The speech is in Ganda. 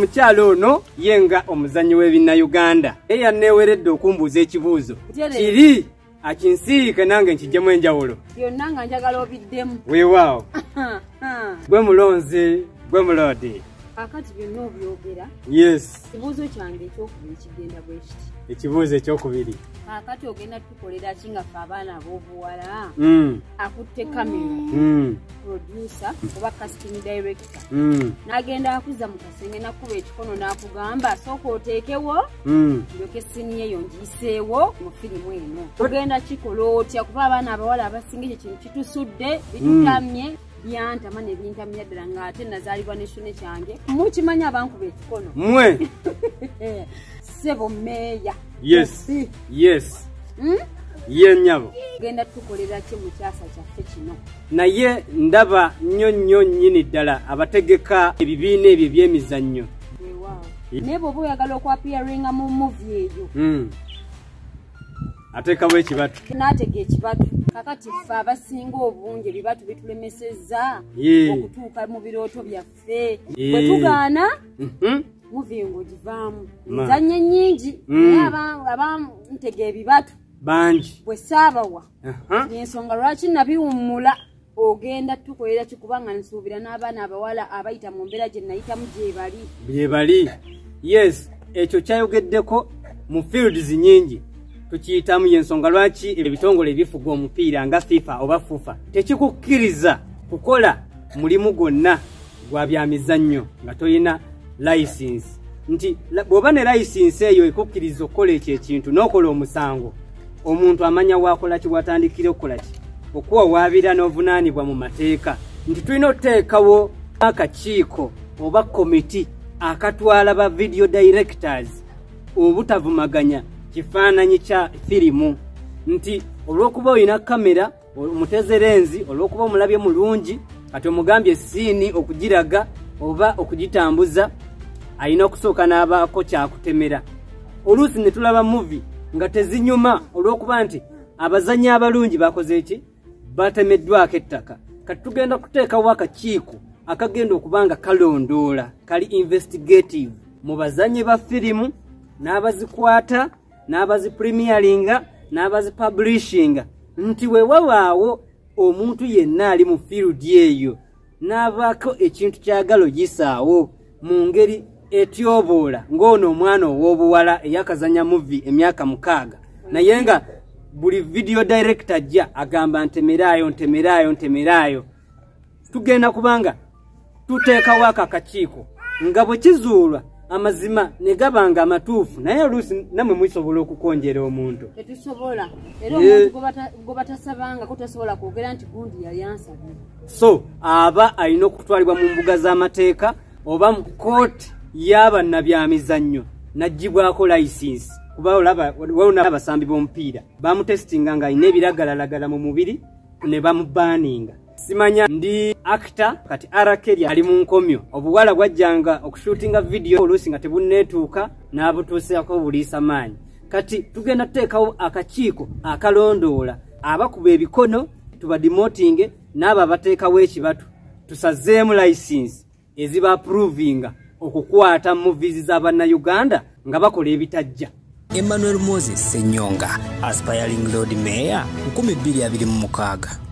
omukyalo ono yenga omuzannyi w'ebinna Uganda eyanneeweredde okumbuuza ekibuuzo kiri akinsiike nange nkijjemu enjawulo byonna nga njagala obiddemu weewaawo gwe mulonzi gwe mulodi akati byonna obyogera yes ekibuuzo kyange ekyokubiri kigenda bwe kiti ekibuuzo ekyokubiri akati ogenda tukolera ki nga ffe abaana ab'obuwala akutte kamera producer oba casting director n'agenda akuza mu kasenge nakuba ekikono n'akugamba sooka oteekewo ndyoke sini eyo ngiyiseewo mu firimu eno ogenda kikola otya kuba abaana abawala abasinga ekyo kintu kitusudde bitutamye byantama ne bintamya ddala ng'ate nazaalibwa n'ekitone kyange mukimanyi abankuba ekikono mmwe sebo meeya yes yes ye nnyabo genda tukolera ki mu kyasa kyaffe kino naye ndaba nnyo nnyini ddala abategeka ebibiina ebyo ebyemizannyo weewaawo naye bw'oba oyagala okwapiyaringa mu muvi eyo ateekawo ekibatu n'atega ekibatu kakati ffe abasinga obungi ebibatu bitulemesezza okutuuka mu birooto byaffe bwe tugaana muvi ng'ogivaamu enzannyo nnyingi naye abantega ebibatu bangi bwe saabawa ensonga lwaki nabiwummula ogenda tukolera kikubanga nsuubira n'abaana abawala abayita mu mbeera gye nayitamu gye bali yes ekyo kyayogeddeko mu fields nnyingi tukiyitamu y'ensonga lwaki ebitongole ebifuga omupiira nga FIFA oba FUFA tekikukkiriza kukola mulimu gwonna gwa byamizannyo nga tolina license nti bw'oba ne license eyo ekukkiriza okukola ekyo ekintu n'okola omusango omuntu amanya waakola ki watandikire okukola ki okuwawaabira n'ovunaanibwa mu mateeka nti tulina okuteekawo akakiiko oba komiti akatwala ba video directors obutavumaganya kifaananyi kya firimu nti olw'okuba olina kamera omutezerenzi olw'okuba omulabye mulungi kati omugambye siini okugiraga oba okugitambuza alina okusooka n'abaako kyakutemera oluusi ne tulaba muvi nga tezinyuma olw'okuba nti abazannyi abalungi bakoze eki batemeddwako ettaka kati tugenda kuteekawo akakiiko akagenda okuba nga kalondoola kali investigative mu bazannyi ba firimu n'abazikwata n'abazipremieringa n'abazipublishinga nti weewawaawo omuntu yenna ali mu field eyo n'abaako ekintu kyagala ogisaawo mu ngeri etyoboola ng'ono omwana ow'obuwala eyakazanya muvi emyaka 6 naye nga buli video director ajja agamba ntemeraayo tugenda kubanga tuteekawo akakiiko nga bwe kizuulwa amazima ne gabanga amatuufu naye oluusi namwe musobola okukonjera omuntu tetusobola era omuntu gwe batasabanga kutasobola kwogera nti gundi yali ansabye so aba alina okutwalibwa mu mbuga z'amateeka oba mu kooti y'abannabyamizannyo n'aggyibwako license kuba olaba abasambi b'omupiira bamutesitinga nga alina ebiragalalagala mu mubiri ne bamubaaninga simanya ndi actor kati arakeri ali mu nkomyo obuwala bwajjanga okushutinga video oluusi nga tebunneetuuka n'abutuusako buliisa maanyi kati tugenda tuteekawo akakiiko akalondoola abakuba ebikono tubadimotinge n'abo abateekawo ekibatu tusazeemu license eziba-approvinga okukwata movies z'abannayuganda nga bakola ebitajja. Emmanuel Moses Senyonga, aspiring Lord Mayor 2026.